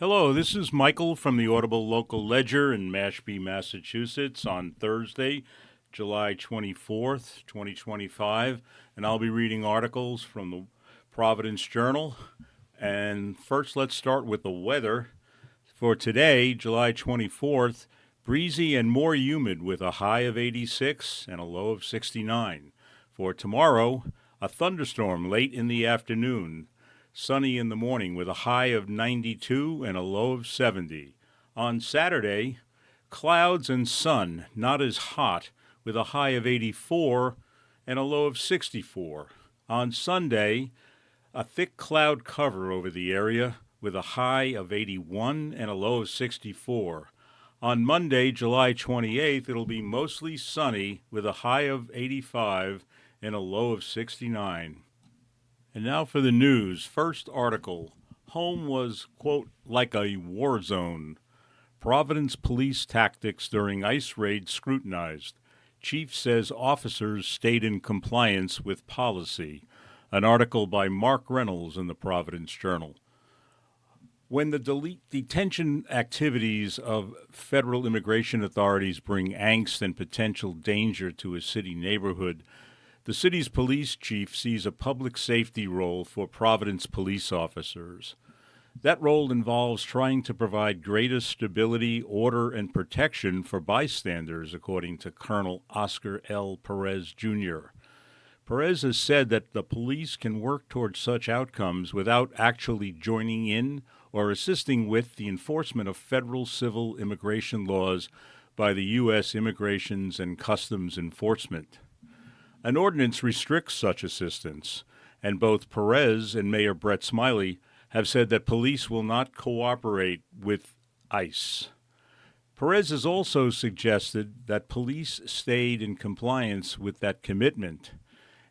Hello, this is Michael from the Audible Local Ledger in Mashpee, Massachusetts on Thursday, July 24th, 2025, and I'll be reading articles from the Providence Journal. And first, let's start with the weather. For today, July 24th, breezy and more humid with a high of 86 and a low of 69. For tomorrow, a thunderstorm late in the afternoon. Sunny in the morning with a high of 92 and a low of 70. On Saturday, clouds and sun, not as hot, with a high of 84 and a low of 64. On Sunday, a thick cloud cover over the area with a high of 81 and a low of 64. On Monday, July 28th, it'll be mostly sunny with a high of 85 and a low of 69. And now for the news. First article. Home was, quote, like a war zone. Providence police tactics during ICE raid scrutinized. Chief says officers stayed in compliance with policy. An article by Mark Reynolds in the Providence Journal. When the detention activities of federal immigration authorities bring angst and potential danger to a city neighborhood, the city's police chief sees a public safety role for Providence police officers. That role involves trying to provide greater stability, order, and protection for bystanders, according to Colonel Oscar L. Perez, Jr. Perez has said that the police can work towards such outcomes without actually joining in or assisting with the enforcement of federal civil immigration laws by the U.S. Immigrations and Customs Enforcement. An ordinance restricts such assistance, and both Perez and Mayor Brett Smiley have said that police will not cooperate with ICE. Perez has also suggested that police stayed in compliance with that commitment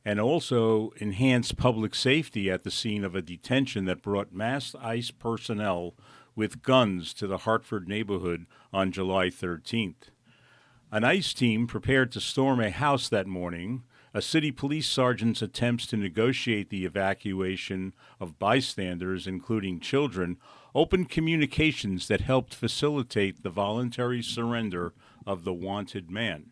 and also enhanced public safety at the scene of a detention that brought masked ICE personnel with guns to the Hartford neighborhood on July 13th. An ICE team prepared to storm a house that morning. A city police sergeant's attempts to negotiate the evacuation of bystanders, including children, opened communications that helped facilitate the voluntary surrender of the wanted man.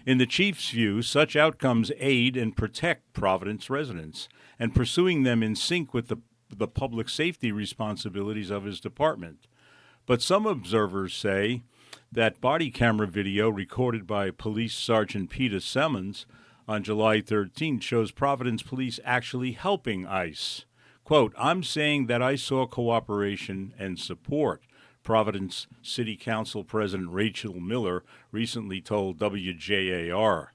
In the chief's view, such outcomes aid and protect Providence residents, and pursuing them in sync with the public safety responsibilities of his department. But some observers say that body camera video recorded by Police Sergeant Peter Simmons on July 13th shows Providence police actually helping ICE. Quote, I'm saying that I saw cooperation and support, Providence City Council President Rachel Miller recently told WJAR.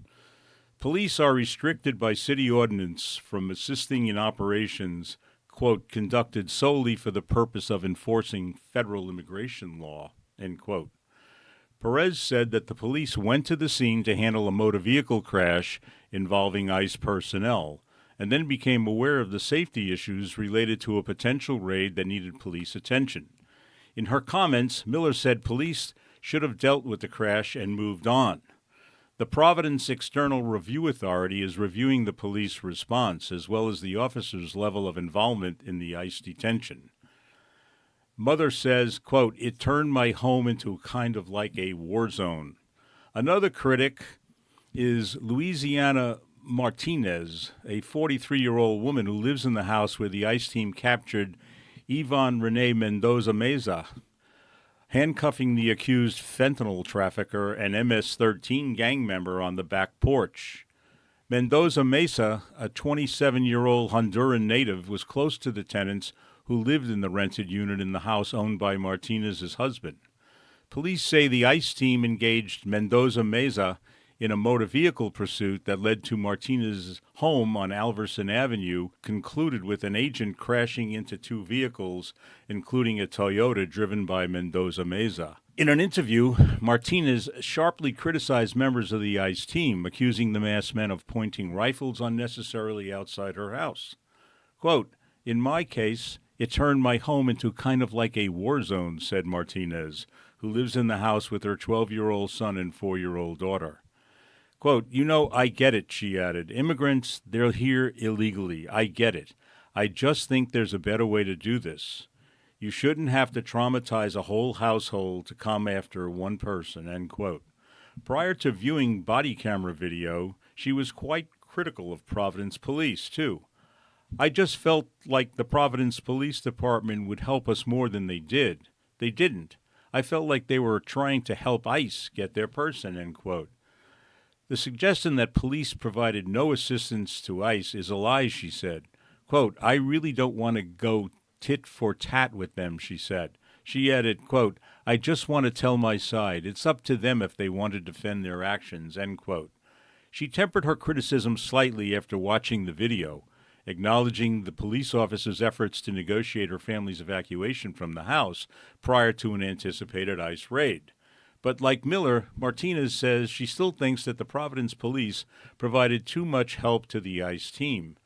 Police are restricted by city ordinance from assisting in operations, quote, conducted solely for the purpose of enforcing federal immigration law, end quote. Perez said that the police went to the scene to handle a motor vehicle crash involving ICE personnel, and then became aware of the safety issues related to a potential raid that needed police attention. In her comments, Miller said police should have dealt with the crash and moved on. The Providence External Review Authority is reviewing the police response, as well as the officers' level of involvement in the ICE detention. Mother says, quote, it turned my home into kind of like a war zone. Another critic is Louisiana Martinez, a 43-year-old woman who lives in the house where the ICE team captured Yvonne Renee Mendoza Meza, handcuffing the accused fentanyl trafficker and MS-13 gang member on the back porch. Mendoza Meza, a 27-year-old Honduran native, was close to the tenants who lived in the rented unit in the house owned by Martinez's husband. Police say the ICE team engaged Mendoza Meza in a motor vehicle pursuit that led to Martinez's home on Alverson Avenue, concluded with an agent crashing into two vehicles, including a Toyota driven by Mendoza Meza. In an interview, Martinez sharply criticized members of the ICE team, accusing the masked men of pointing rifles unnecessarily outside her house. Quote, in my case, it turned my home into kind of like a war zone, said Martinez, who lives in the house with her 12-year-old son and 4-year-old daughter. Quote, I get it, she added. Immigrants, they're here illegally. I get it. I just think there's a better way to do this. You shouldn't have to traumatize a whole household to come after one person, end quote. Prior to viewing body camera video, she was quite critical of Providence police, too. I just felt like the Providence Police Department would help us more than they did. They didn't. I felt like they were trying to help ICE get their person, end quote. The suggestion that police provided no assistance to ICE is a lie, she said. Quote, I really don't want to go tit for tat with them, she said. She added, quote, I just want to tell my side. It's up to them if they want to defend their actions, end quote. She tempered her criticism slightly after watching the video, acknowledging the police officer's efforts to negotiate her family's evacuation from the house prior to an anticipated ICE raid. But like Miller, Martinez says she still thinks that the Providence police provided too much help to the ICE team.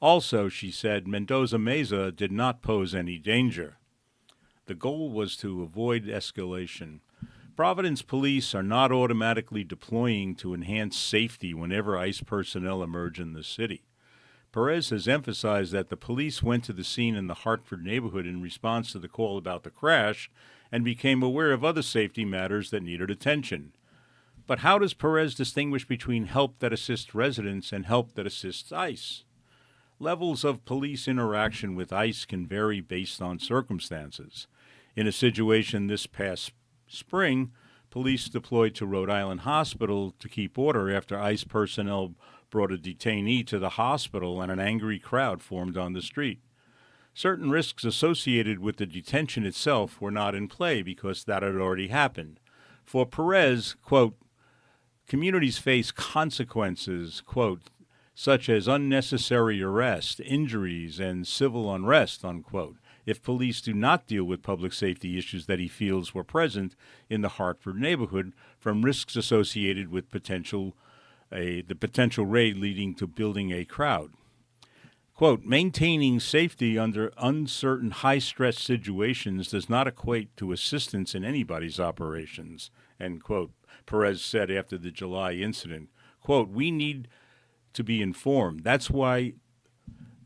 Also, she said, Mendoza Meza did not pose any danger. The goal was to avoid escalation. Providence police are not automatically deploying to enhance safety whenever ICE personnel emerge in the city. Perez has emphasized that the police went to the scene in the Hartford neighborhood in response to the call about the crash and became aware of other safety matters that needed attention. But how does Perez distinguish between help that assists residents and help that assists ICE? Levels of police interaction with ICE can vary based on circumstances. In a situation this past spring, police deployed to Rhode Island Hospital to keep order after ICE personnel brought a detainee to the hospital and an angry crowd formed on the street. Certain risks associated with the detention itself were not in play because that had already happened. For Perez, quote, communities face consequences, quote, such as unnecessary arrest, injuries, and civil unrest, unquote, if police do not deal with public safety issues that he feels were present in the Hartford neighborhood, from risks associated with the potential raid leading to building a crowd. Quote, maintaining safety under uncertain high-stress situations does not equate to assistance in anybody's operations, end quote, Perez said after the July incident. Quote, we need to be informed. That's why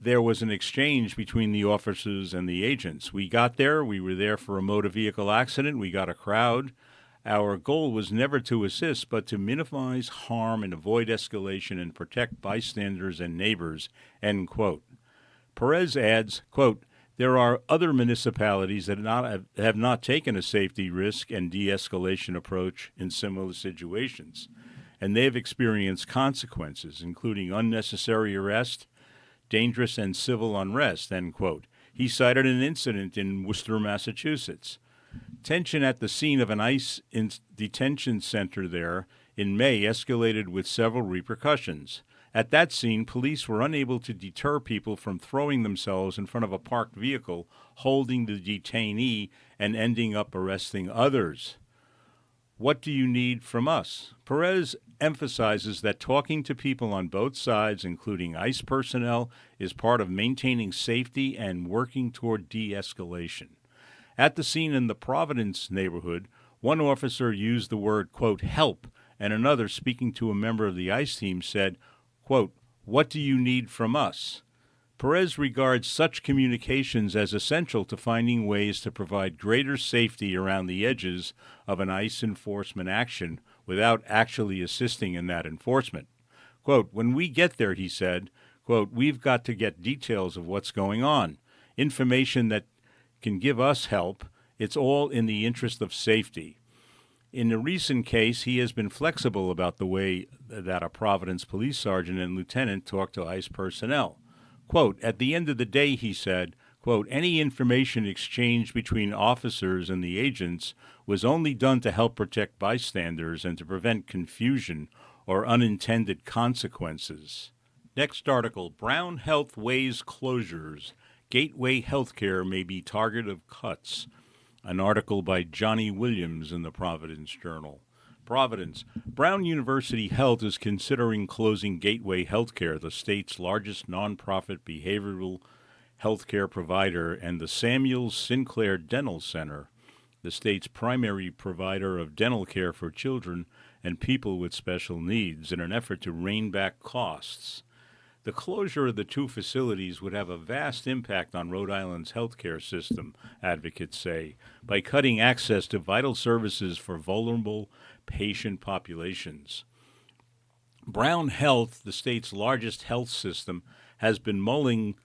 there was an exchange between the officers and the agents. We got there. We were there for a motor vehicle accident. We got a crowd. Our goal was never to assist, but to minimize harm and avoid escalation and protect bystanders and neighbors, end quote. Perez adds, quote, there are other municipalities that have not taken a safety risk and de-escalation approach in similar situations, and they have experienced consequences, including unnecessary arrest, dangerous and civil unrest, end quote. He cited an incident in Worcester, Massachusetts. Tension at the scene of an ICE detention center there in May escalated with several repercussions. At that scene, police were unable to deter people from throwing themselves in front of a parked vehicle, holding the detainee, and ending up arresting others. What do you need from us? Perez emphasizes that talking to people on both sides, including ICE personnel, is part of maintaining safety and working toward de-escalation. At the scene in the Providence neighborhood, one officer used the word, quote, help, and another, speaking to a member of the ICE team, said, quote, what do you need from us? Perez regards such communications as essential to finding ways to provide greater safety around the edges of an ICE enforcement action without actually assisting in that enforcement. Quote, when we get there, he said, quote, we've got to get details of what's going on, information that can give us help. It's all in the interest of safety. In the recent case, he has been flexible about the way that a Providence police sergeant and lieutenant talked to ICE personnel. Quote, at the end of the day, he said, quote, any information exchanged between officers and the agents was only done to help protect bystanders and to prevent confusion or unintended consequences. Next article, Brown Health weighs closures. Gateway Healthcare may be target of cuts. An article by Johnny Williams in the Providence Journal. Providence. Brown University Health is considering closing Gateway Healthcare, the state's largest nonprofit behavioral healthcare provider, and the Samuel Sinclair Dental Center, the state's primary provider of dental care for children and people with special needs, in an effort to rein back costs. The closure of the two facilities would have a vast impact on Rhode Island's healthcare system, advocates say, by cutting access to vital services for vulnerable patient populations. Brown Health, the state's largest health system, has been mulling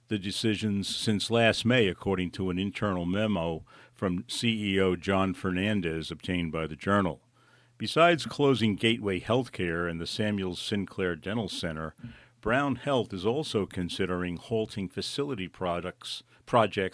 the decisions since last May, according to an internal memo from CEO John Fernandez obtained by the Journal. Besides closing Gateway Healthcare and the Samuel Sinclair Dental Center, Brown Health is also considering halting facility projects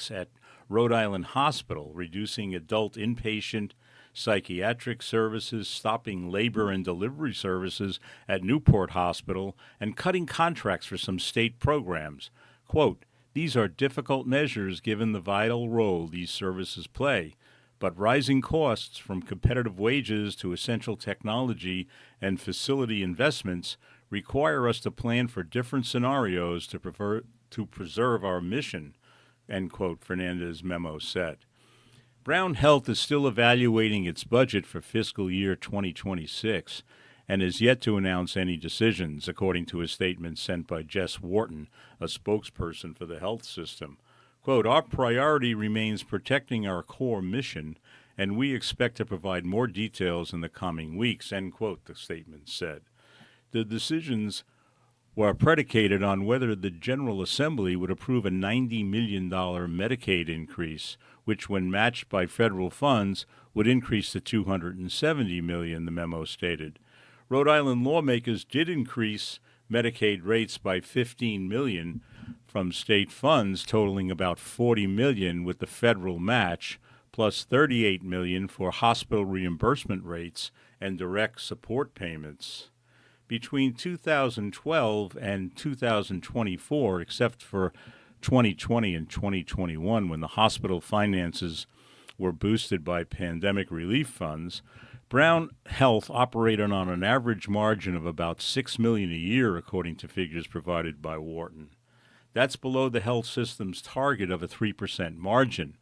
at Rhode Island Hospital, reducing adult inpatient psychiatric services, stopping labor and delivery services at Newport Hospital, and cutting contracts for some state programs. Quote, "These are difficult measures given the vital role these services play, but rising costs from competitive wages to essential technology and facility investments require us to plan for different scenarios to preserve our mission," end quote, Fernandez's memo said. Brown Health is still evaluating its budget for fiscal year 2026 and is yet to announce any decisions, according to a statement sent by Jess Wharton, a spokesperson for the health system. Quote, "Our priority remains protecting our core mission, and we expect to provide more details in the coming weeks," end quote, the statement said. The decisions were predicated on whether the General Assembly would approve a $90 million Medicaid increase, which, when matched by federal funds, would increase to $270 million, the memo stated. Rhode Island lawmakers did increase Medicaid rates by $15 million from state funds, totaling about $40 million with the federal match, plus $38 million for hospital reimbursement rates and direct support payments. Between 2012 and 2024, except for 2020 and 2021, when the hospital finances were boosted by pandemic relief funds, Brown Health operated on an average margin of about $6 million a year, according to figures provided by Wharton. That's below the health system's target of a 3% margin.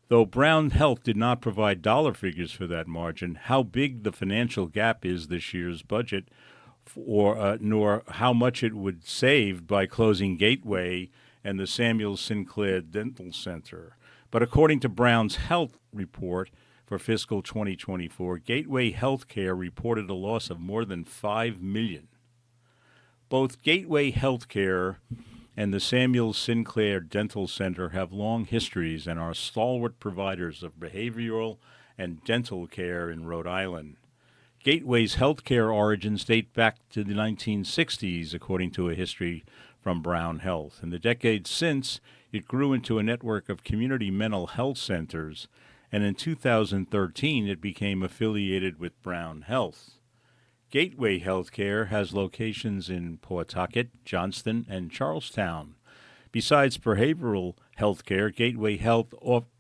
Though Brown Health did not provide dollar figures for that margin, how big the financial gap is this year's budget, nor how much it would save by closing Gateway and the Samuel Sinclair Dental Center. But according to Brown's health report for fiscal 2024, Gateway Healthcare reported a loss of more than $5 million. Both Gateway Healthcare and the Samuel Sinclair Dental Center have long histories and are stalwart providers of behavioral and dental care in Rhode Island. Gateway's healthcare origins date back to the 1960s, according to a history from Brown Health. In the decades since, it grew into a network of community mental health centers, and in 2013 it became affiliated with Brown Health. Gateway Healthcare has locations in Pawtucket, Johnston, and Charlestown. Besides behavioral health care, Gateway Health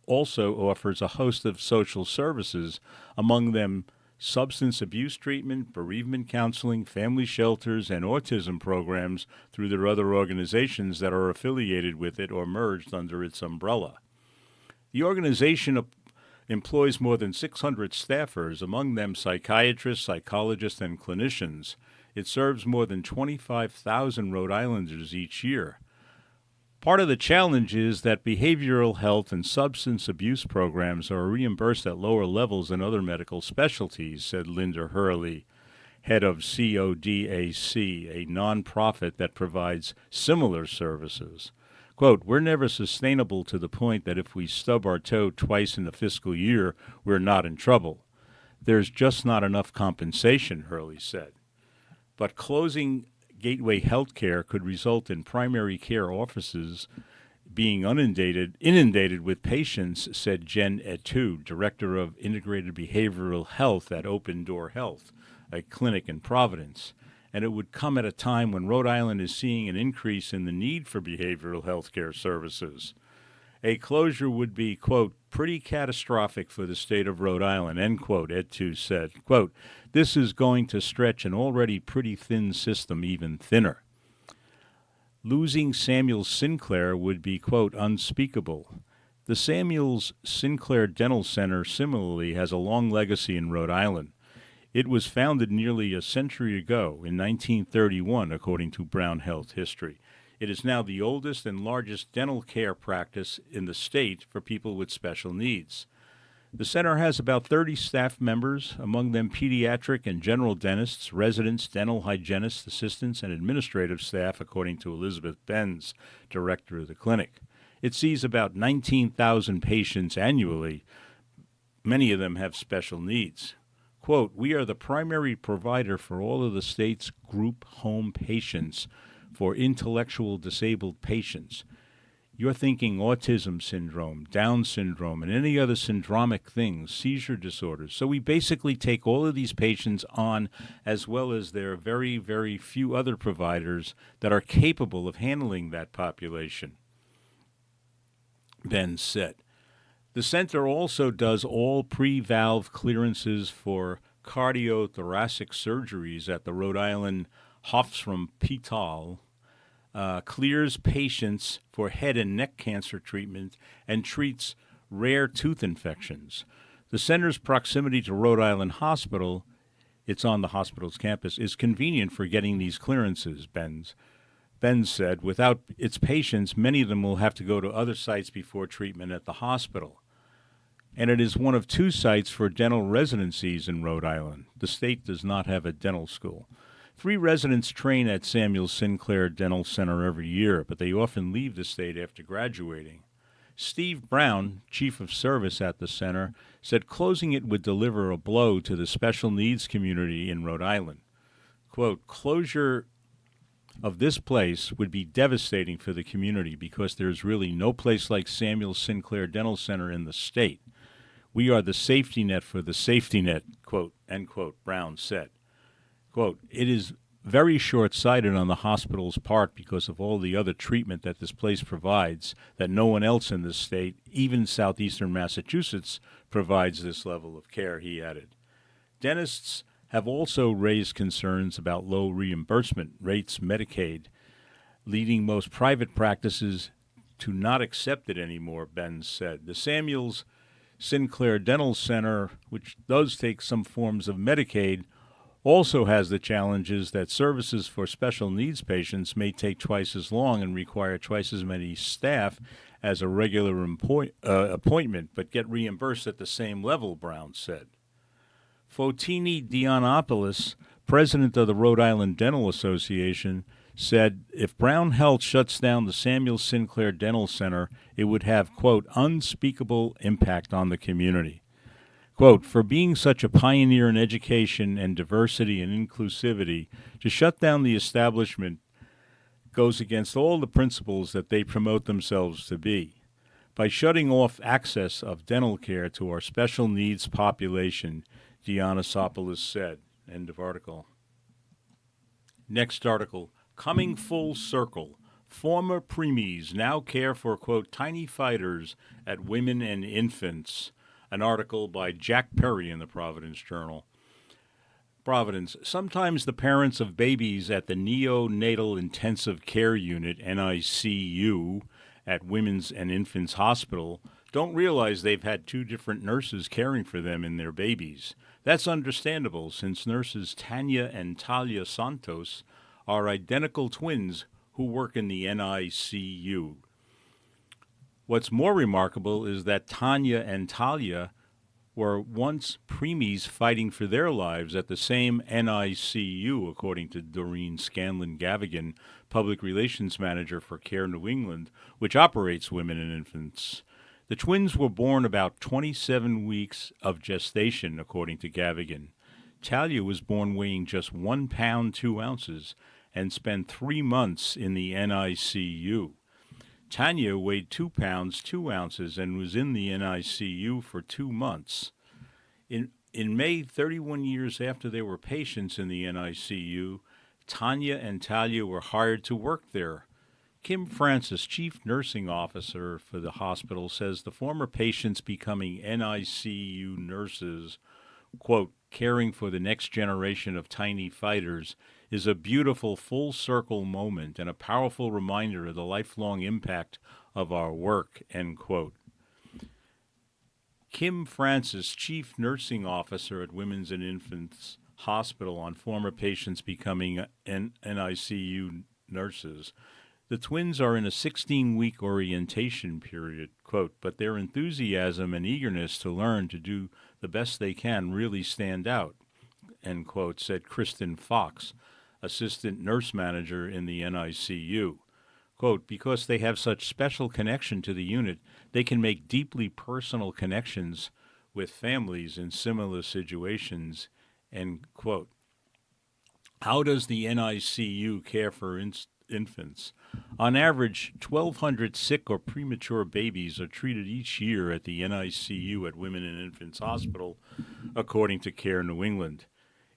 also offers a host of social services, among them substance abuse treatment, bereavement counseling, family shelters, and autism programs through their other organizations that are affiliated with it or merged under its umbrella. The organization employs more than 600 staffers, among them psychiatrists, psychologists, and clinicians. It serves more than 25,000 Rhode Islanders each year. Part of the challenge is that behavioral health and substance abuse programs are reimbursed at lower levels than other medical specialties, said Linda Hurley, head of CODAC, a nonprofit that provides similar services. Quote, "We're never sustainable to the point that if we stub our toe twice in the fiscal year, we're not in trouble. There's just not enough compensation," Hurley said. But closing Gateway Healthcare could result in primary care offices being inundated with patients, said Jen Etu, director of integrated behavioral health at Open Door Health, a clinic in Providence. And it would come at a time when Rhode Island is seeing an increase in the need for behavioral health care services. A closure would be, quote, "pretty catastrophic for the state of Rhode Island," end quote, Etu said. Quote, "This is going to stretch an already pretty thin system even thinner. Losing Samuel Sinclair would be, quote, unspeakable. The Samuel Sinclair Dental Center similarly has a long legacy in Rhode Island. It was founded nearly a century ago in 1931, according to Brown Health History. It is now the oldest and largest dental care practice in the state for people with special needs. The center has about 30 staff members, among them pediatric and general dentists, residents, dental hygienists, assistants, and administrative staff, according to Elizabeth Benz, director of the clinic. It sees about 19,000 patients annually. Many of them have special needs. Quote, "We are the primary provider for all of the state's group home patients for intellectual disabled patients. You're thinking autism syndrome, Down syndrome, and any other syndromic things, seizure disorders. So we basically take all of these patients on, as well as their very, very few other providers that are capable of handling that population," Ben said. The center also does all pre-valve clearances for cardiothoracic surgeries at the Rhode Island Hofstra, clears patients for head and neck cancer treatment, and treats rare tooth infections. The center's proximity to Rhode Island Hospital, it's on the hospital's campus, is convenient for getting these clearances, Ben said. Without its patients, many of them will have to go to other sites before treatment at the hospital. And it is one of 2 sites for dental residencies in Rhode Island. The state does not have a dental school. 3 residents train at Samuel Sinclair Dental Center every year, but they often leave the state after graduating. Steve Brown, chief of service at the center, said closing it would deliver a blow to the special needs community in Rhode Island. Quote, "Closure of this place would be devastating for the community because there's really no place like Samuel Sinclair Dental Center in the state. We are the safety net for the safety net," quote, end quote, Brown said. Quote, "It is very short-sighted on the hospital's part because of all the other treatment that this place provides that no one else in this state, even southeastern Massachusetts, provides this level of care," he added. Dentists have also raised concerns about low reimbursement rates Medicaid, leading most private practices to not accept it anymore, Ben said. The Samuels Sinclair Dental Center, which does take some forms of Medicaid, also has the challenges that services for special needs patients may take twice as long and require twice as many staff as a regular appointment, but get reimbursed at the same level, Brown said. Fotini Dianopoulos, president of the Rhode Island Dental Association, said if Brown Health shuts down the Samuel Sinclair Dental Center, it would have, quote, "unspeakable impact on the community." Quote, "For being such a pioneer in education and diversity and inclusivity, to shut down the establishment goes against all the principles that they promote themselves to be. By shutting off access of dental care to our special needs population," Dianopoulos said. End of article. Next article, "Coming Full Circle. Former preemies now care for, quote, tiny fighters at women and infants." An article by Jack Perry in the Providence Journal. Providence. Sometimes the parents of babies at the Neonatal Intensive Care Unit, NICU, at Women's and Infants Hospital don't realize they've had 2 different nurses caring for them and their babies. That's understandable since nurses Tanya and Talia Santos are identical twins who work in the NICU. What's more remarkable is that Tanya and Talia were once preemies fighting for their lives at the same NICU, according to Doreen Scanlon-Gavigan, Public Relations Manager for Care New England, which operates Women and Infants. The twins were born about 27 weeks of gestation, according to Gavigan. Talia was born weighing just 1 pound 2 ounces and spent 3 months in the NICU. Tanya weighed 2 pounds 2 ounces and was in the NICU for 2 months. In May, 31 years after they were patients in the NICU, Tanya and Talia were hired to work there. Kim Francis, chief nursing officer for the hospital, says the former patients becoming NICU nurses, quote, caring for the next generation of tiny fighters, is a beautiful full circle moment and a powerful reminder of the lifelong impact of our work, end quote. Kim Francis, chief nursing officer at Women's and Infants Hospital on former patients becoming NICU nurses. The twins are in a 16-week orientation period, quote, but their enthusiasm and eagerness to learn to do the best they can really stand out, end quote, said Kristen Fox, assistant nurse manager in the NICU. Quote, because they have such special connection to the unit, they can make deeply personal connections with families in similar situations, end quote. How does the NICU care for infants? On average, 1,200 sick or premature babies are treated each year at the NICU at Women and Infants Hospital, according to Care New England.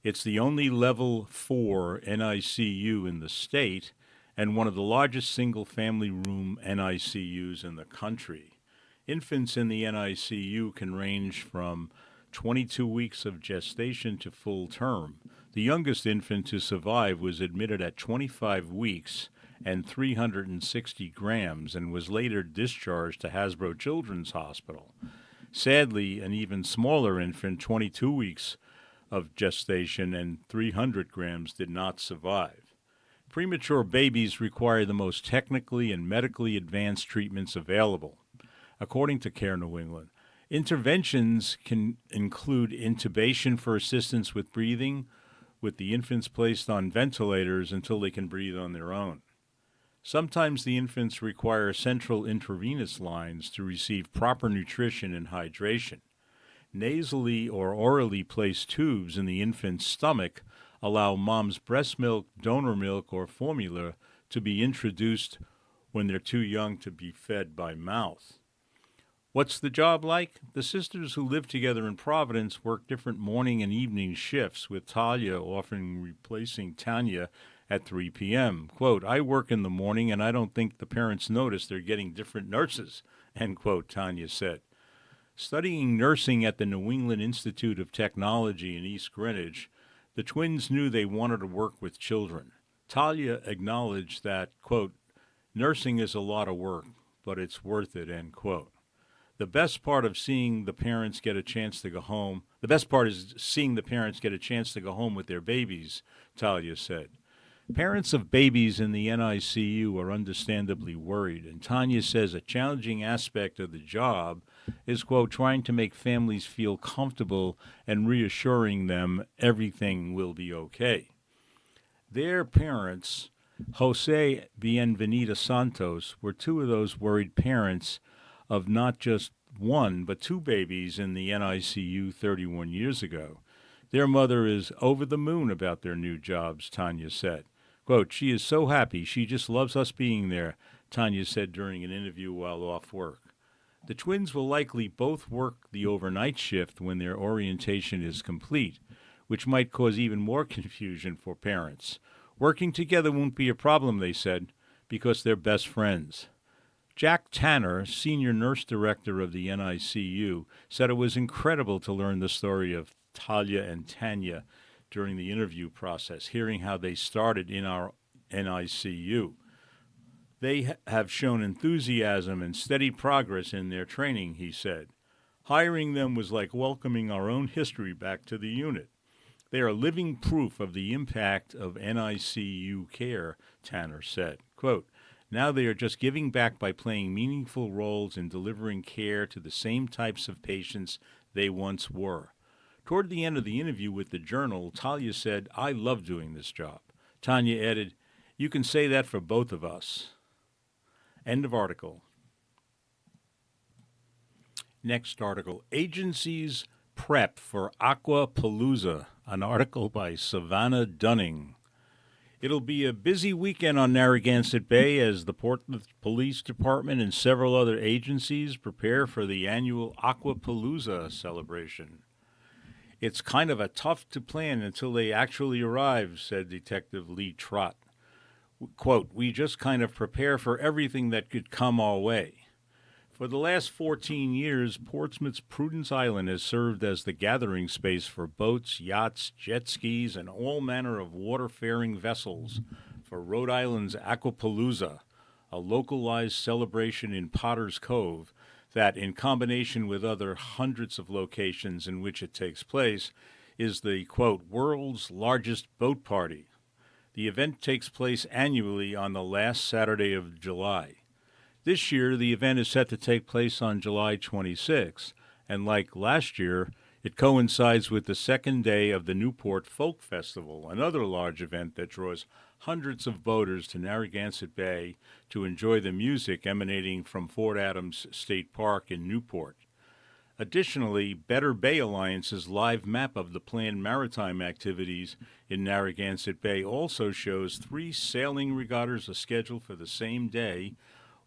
It's the only level 4 NICU in the state and one of the largest single-family room NICUs in the country. Infants in the NICU can range from 22 weeks of gestation to full term. The youngest infant to survive was admitted at 25 weeks and 360 grams and was later discharged to Hasbro Children's Hospital. Sadly, an even smaller infant, 22 weeks of gestation and 300 grams, did not survive. Premature babies require the most technically and medically advanced treatments available. According to Care New England, interventions can include intubation for assistance with breathing, with the infants placed on ventilators until they can breathe on their own. Sometimes the infants require central intravenous lines to receive proper nutrition and hydration. Nasally or orally placed tubes in the infant's stomach allow mom's breast milk, donor milk, or formula to be introduced when they're too young to be fed by mouth. What's the job like? The sisters who live together in Providence work different morning and evening shifts, with Talia often replacing Tanya at 3 p.m. Quote, I work in the morning and I don't think the parents notice they're getting different nurses, end quote, Tanya said. Studying nursing at the New England Institute of Technology in East Greenwich, the twins knew they wanted to work with children. Talia acknowledged that, quote, nursing is a lot of work, but it's worth it, end quote. The best part is seeing the parents get a chance to go home with their babies, Talia said. Parents of babies in the NICU are understandably worried, and Tanya says a challenging aspect of the job is, quote, trying to make families feel comfortable and reassuring them everything will be okay. Their parents, Jose Bienvenida Santos, were two of those worried parents of not just one, but two babies in the NICU 31 years ago. Their mother is over the moon about their new jobs, Tanya said. Quote, she is so happy. She just loves us being there, Tanya said during an interview while off work. The twins will likely both work the overnight shift when their orientation is complete, which might cause even more confusion for parents. Working together won't be a problem, they said, because they're best friends. Jack Tanner, senior nurse director of the NICU, said it was incredible to learn the story of Talia and Tanya during the interview process, hearing how they started in our NICU. They have shown enthusiasm and steady progress in their training, he said. Hiring them was like welcoming our own history back to the unit. They are living proof of the impact of NICU care, Tanner said. Quote, now they are just giving back by playing meaningful roles in delivering care to the same types of patients they once were. Toward the end of the interview with the Journal, Talia said, I love doing this job. Tanya added, you can say that for both of us. End of article. Next article, Agencies Prep for Aquapalooza, an article by Savannah Dunning. It'll be a busy weekend on Narragansett Bay as the Portsmouth Police Department and several other agencies prepare for the annual Aquapalooza celebration. It's kind of a tough to plan until they actually arrive, said Detective Lee Trott. Quote, we just kind of prepare for everything that could come our way. For the last 14 years, Portsmouth's Prudence Island has served as the gathering space for boats, yachts, jet skis, and all manner of water-faring vessels for Rhode Island's Aquapalooza, a localized celebration in Potter's Cove that, in combination with other hundreds of locations in which it takes place, is the, quote, world's largest boat party. The event takes place annually on the last Saturday of July. This year, the event is set to take place on July 26th, and like last year, it coincides with the second day of the Newport Folk Festival, another large event that draws hundreds of boaters to Narragansett Bay to enjoy the music emanating from Fort Adams State Park in Newport. Additionally, Better Bay Alliance's live map of the planned maritime activities in Narragansett Bay also shows 3 sailing regattas are scheduled for the same day,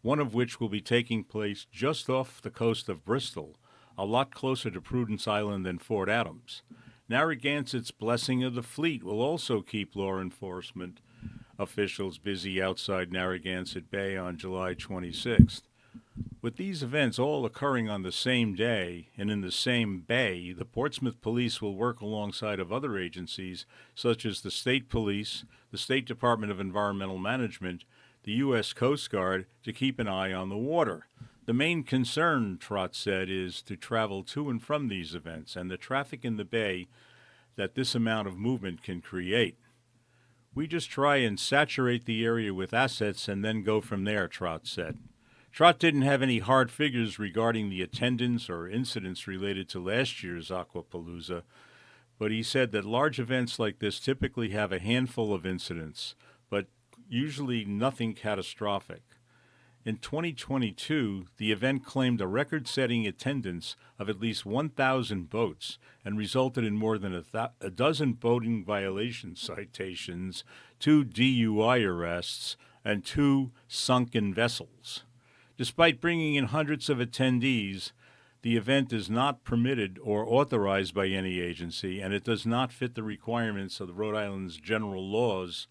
one of which will be taking place just off the coast of Bristol, a lot closer to Prudence Island than Fort Adams. Narragansett's Blessing of the Fleet will also keep law enforcement officials busy outside Narragansett Bay on July 26th. With these events all occurring on the same day and in the same bay, the Portsmouth Police will work alongside of other agencies such as the State Police, the State Department of Environmental Management, the U.S. Coast Guard to keep an eye on the water. The main concern, Trott said, is to travel to and from these events and the traffic in the bay that this amount of movement can create. We just try and saturate the area with assets and then go from there, Trott said. Trott didn't have any hard figures regarding the attendance or incidents related to last year's Aquapalooza, but he said that large events like this typically have a handful of incidents, but usually nothing catastrophic. In 2022, the event claimed a record-setting attendance of at least 1,000 boats and resulted in more than a dozen boating violation citations, 2 DUI arrests, and 2 sunken vessels. Despite bringing in hundreds of attendees, the event is not permitted or authorized by any agency, and it does not fit the requirements of the Rhode Island's general laws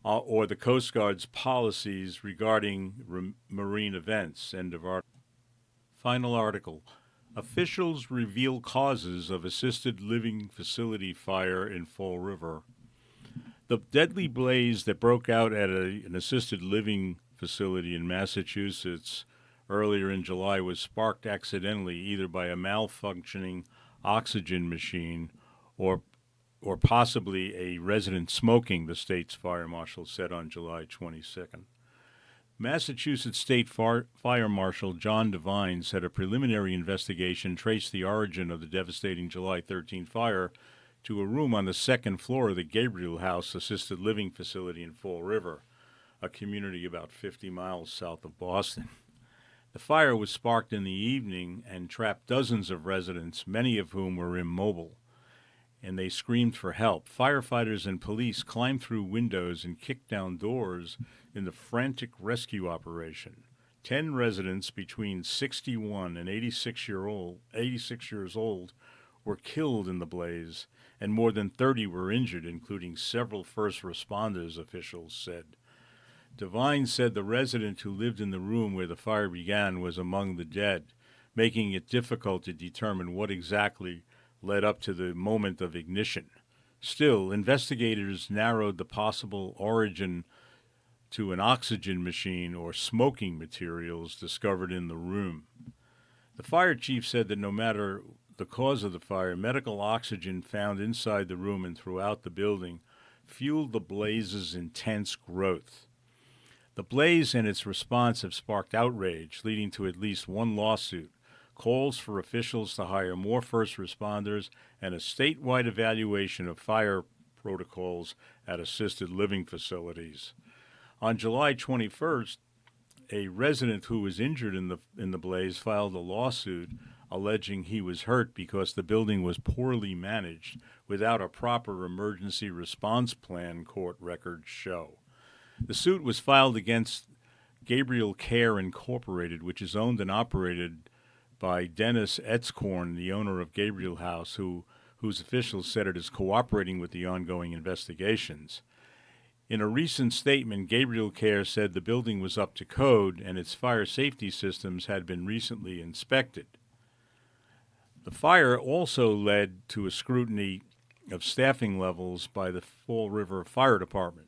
or the Coast Guard's policies regarding marine events. End of article. Final article. Officials reveal causes of assisted living facility fire in Fall River. The deadly blaze that broke out at an assisted living facility in Massachusetts earlier in July was sparked accidentally either by a malfunctioning oxygen machine or possibly a resident smoking, the state's fire marshal said on July 22nd. Massachusetts State Fire Marshal John Devine said a preliminary investigation traced the origin of the devastating July 13 fire to a room on the second floor of the Gabriel House assisted living facility in Fall River, a community about 50 miles south of Boston. The fire was sparked in the evening and trapped dozens of residents, many of whom were immobile, and they screamed for help. Firefighters and police climbed through windows and kicked down doors in the frantic rescue operation. 10 residents between 61 and 86 years old were killed in the blaze, and more than 30 were injured, including several first responders, officials said. Devine said the resident who lived in the room where the fire began was among the dead, making it difficult to determine what exactly led up to the moment of ignition. Still, investigators narrowed the possible origin to an oxygen machine or smoking materials discovered in the room. The fire chief said that no matter the cause of the fire, medical oxygen found inside the room and throughout the building fueled the blaze's intense growth. The blaze and its response have sparked outrage, leading to at least one lawsuit, calls for officials to hire more first responders, and a statewide evaluation of fire protocols at assisted living facilities. On July 21st, a resident who was injured in the blaze filed a lawsuit alleging he was hurt because the building was poorly managed without a proper emergency response plan, court records show. The suit was filed against Gabriel Care Incorporated, which is owned and operated by Dennis Etzkorn, the owner of Gabriel House, whose officials said it is cooperating with the ongoing investigations. In a recent statement, Gabriel Care said the building was up to code and its fire safety systems had been recently inspected. The fire also led to a scrutiny of staffing levels by the Fall River Fire Department.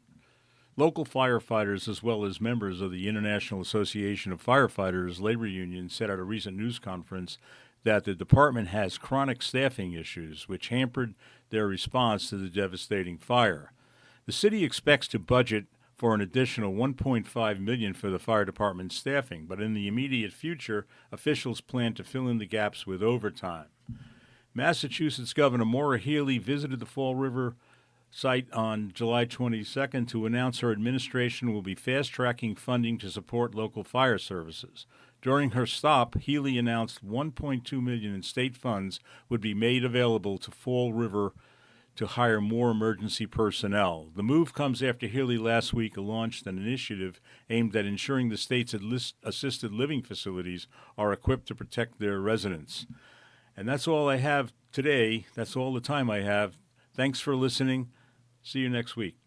Local firefighters, as well as members of the International Association of Firefighters labor union, said at a recent news conference that the department has chronic staffing issues, which hampered their response to the devastating fire. The city expects to budget for an additional $1.5 million for the fire department's staffing, but in the immediate future, officials plan to fill in the gaps with overtime. Massachusetts Governor Maura Healey visited the Fall River site on July 22nd to announce her administration will be fast-tracking funding to support local fire services. During her stop, Healey announced $1.2 million in state funds would be made available to Fall River to hire more emergency personnel. The move comes after Healey last week launched an initiative aimed at ensuring the state's assisted living facilities are equipped to protect their residents. And that's all I have today. That's all the time I have. Thanks for listening. See you next week.